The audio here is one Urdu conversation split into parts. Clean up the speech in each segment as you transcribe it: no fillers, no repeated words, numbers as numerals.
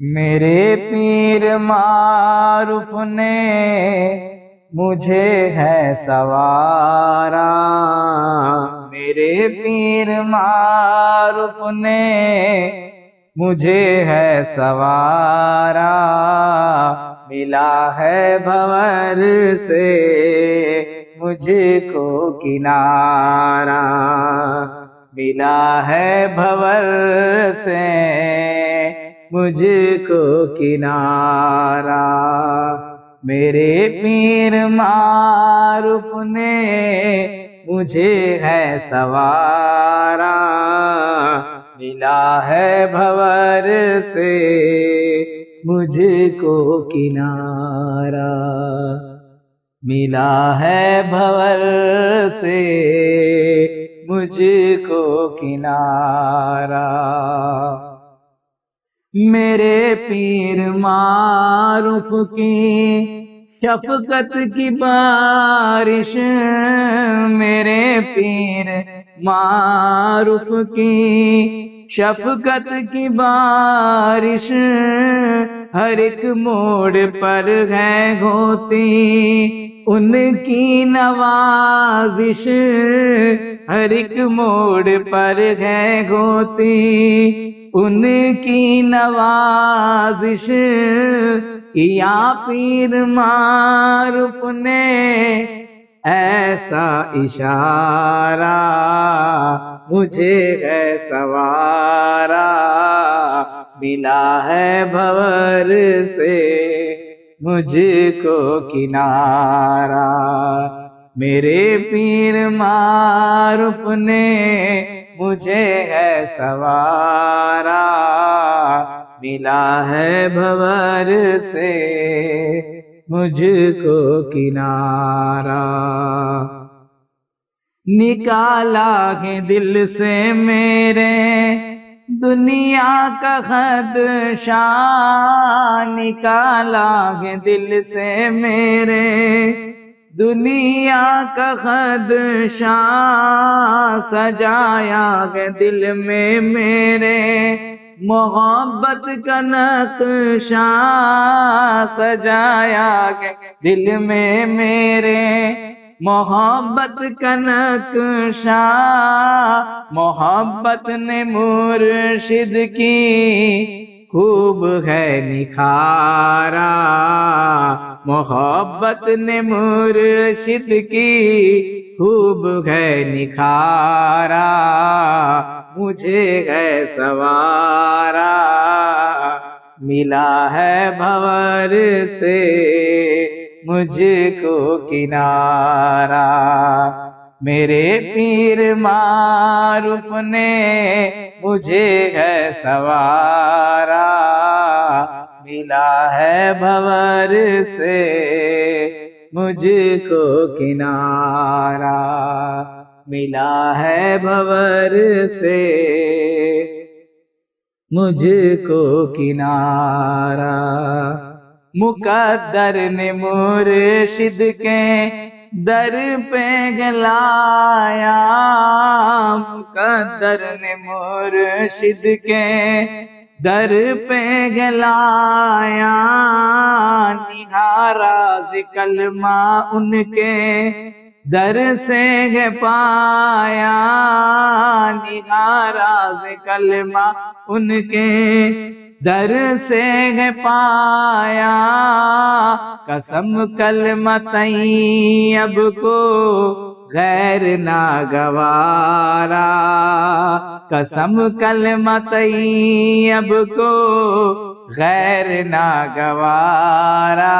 میرے پیر معروف نے مجھے ہے سوارا، میرے پیر معروف نے مجھے ہے سوارا، ملا ہے بھور سے مجھ کو کنارہ، ملا ہے بھور سے مجھ کو کنارہ، میرے پیر معروف نے مجھے ہے سوارا، ملا ہے بھور سے مجھ کو کنارہ، ملا ہے بھور سے مجھ کو کنارہ، میرے پیر معروف کی شفقت کی بارش، میرے پیر معروف کی شفقت کی بارش، ہر ایک موڑ پر ہے ہوتی ان کی نوازش، ہر ایک موڑ پر ہے ہوتی ان کی نوازش، کیا پیر معروف نے ایسا اشارہ، مجھے ہے سوارا، ملا ہے بھور سے مجھ کو کنارہ، میرے پیر معروف نے مجھے ہے سوارا، ملا ہے بھور سے مجھ کو کنارہ، نکالا ہے دل سے میرے دنیا کا خدشہ، نکالا ہے دل سے میرے دنیا کا خدشہ، سجایا ہے دل میں میرے محبت کا نقشہ، سجایا ہے دل میں میرے محبت کا نقشہ، محبت نے مرشد کی خوب ہے نکھارا، محبت نے مرشد کی خوب ہے نکھارا، مجھے ہے سوارا، ملا ہے بھور سے مجھ کو کنارہ، میرے پیر معروف نے مجھے ہے سوارا، ملا ہے بھور سے مجھ کو کنارہ، ملا ہے بھور سے مجھ کو کنارہ، مقدر نے مرشد کے در پہ گلایا، مقدر نے مرشد کے در پہ گلایا، نہارا کلمہ ان کے در سے ہے پایا، نہارا کلمہ ان کے در سے ہے پایا، قسم کلمہ طیب کو غیر نہ گوارا، قسم کلمہ طیب کو غیر نہ گوارا،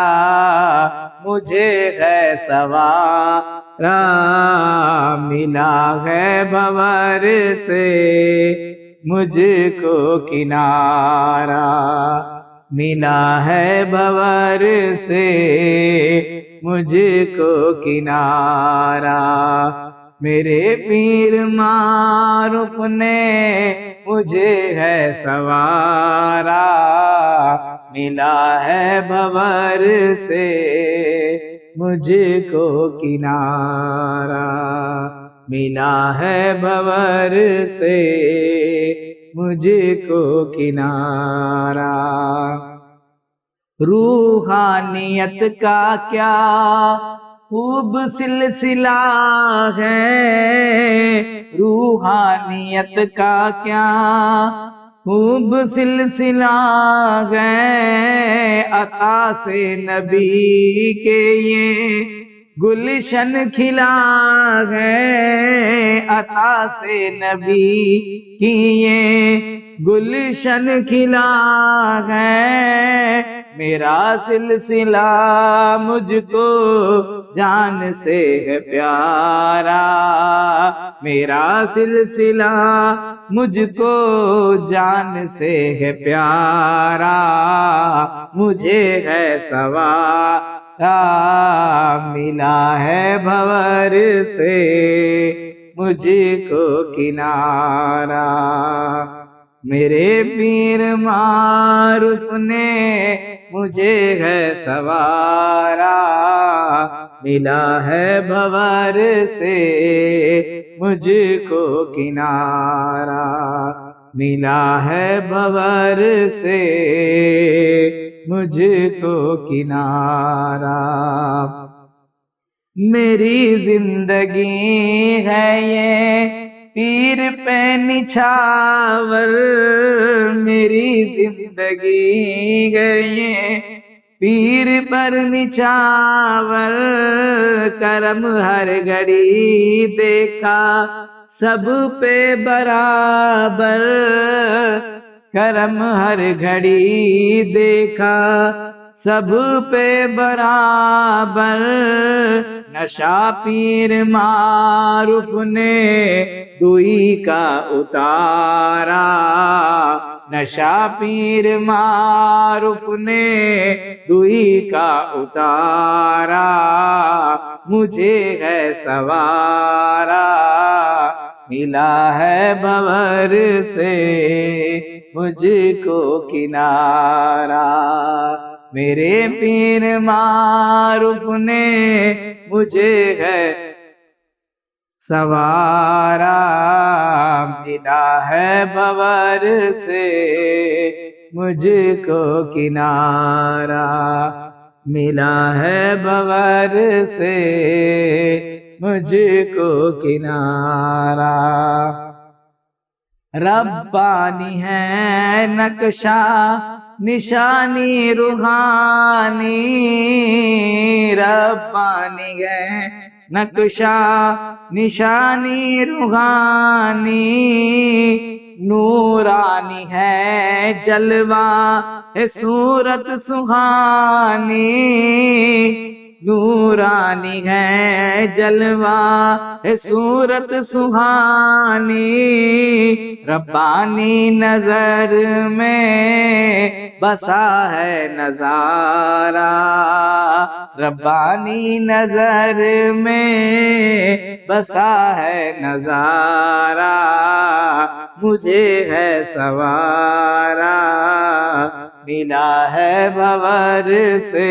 مجھے ہے سوارا، ملا ہے بھور سے مجھ کو کنارہ، ملا ہے بھور سے مجھ کو کنارہ، میرے پیر معروف نے مجھے ہے سوارا، ملا ہے بھور سے مجھ کو کنارہ، ملا ہے بھور سے مجھ کو کنارہ۔ روحانیت کا کیا خوب سلسلہ ہے، روحانیت کا کیا خوب سلسلہ ہے، عطا سے نبی کے یہ گلشن کھلا ہے، عطا سے نبی کی یہ گلشن کھلا ہے۔ میرا سلسلہ مجھ کو جان سے ہے پیارا، میرا سلسلہ مجھ کو جان سے ہے پیارا، مجھے ہے سوارا ملا ہے بھور سے مجھ کو کنارہ۔ میرے پیر معروف نے مجھے ہے سوارا، ملا ہے بھور سے مجھ کو کنارہ، ملا ہے بھور سے مجھ کو کنارہ۔ میری زندگی ہے یہ پیر پہ نچھاور، میری زندگی ہے یہ پیر پر نچھاور، کرم ہر گھڑی دیکھا سب پہ برابر، کرم ہر گھڑی دیکھا سب پہ برابر، نشہ پیر معروف نے دوئی کا اتارا، نشہ پیر معروف نے دوئی کا اتارا، مجھے ہے سوارا ملا ہے بھور سے مجھ کو کنارہ۔ میرے پیر معروف نے مجھے ہے سوارا، ملا ہے بھور سے مجھ کو کنارہ، ملا ہے بھور سے مجھ کو کنارہ۔ ربانی ہے نقشہ نشانی روحانی، ربانی ہے نقشہ نشانی روحانی، نورانی ہے جلوہ ہے صورت سہانی، نورانی ہے جلوہ ہے صورت سہانی، ربانی نظر میں بسا ہے نظارہ، ربانی نظر میں بسا ہے نظارہ، مجھے ہے سوارا ملا ہے بھور سے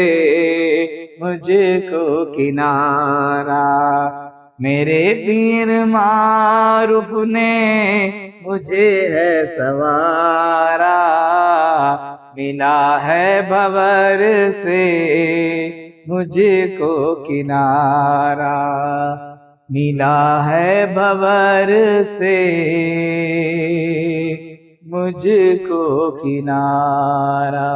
مجھ کو کنارہ۔ میرے پیر معروف نے مجھے ہے سوارا، ملا ہے بھور سے مجھ کو کنارہ، ملا ہے بھور سے مجھ کو کنارہ۔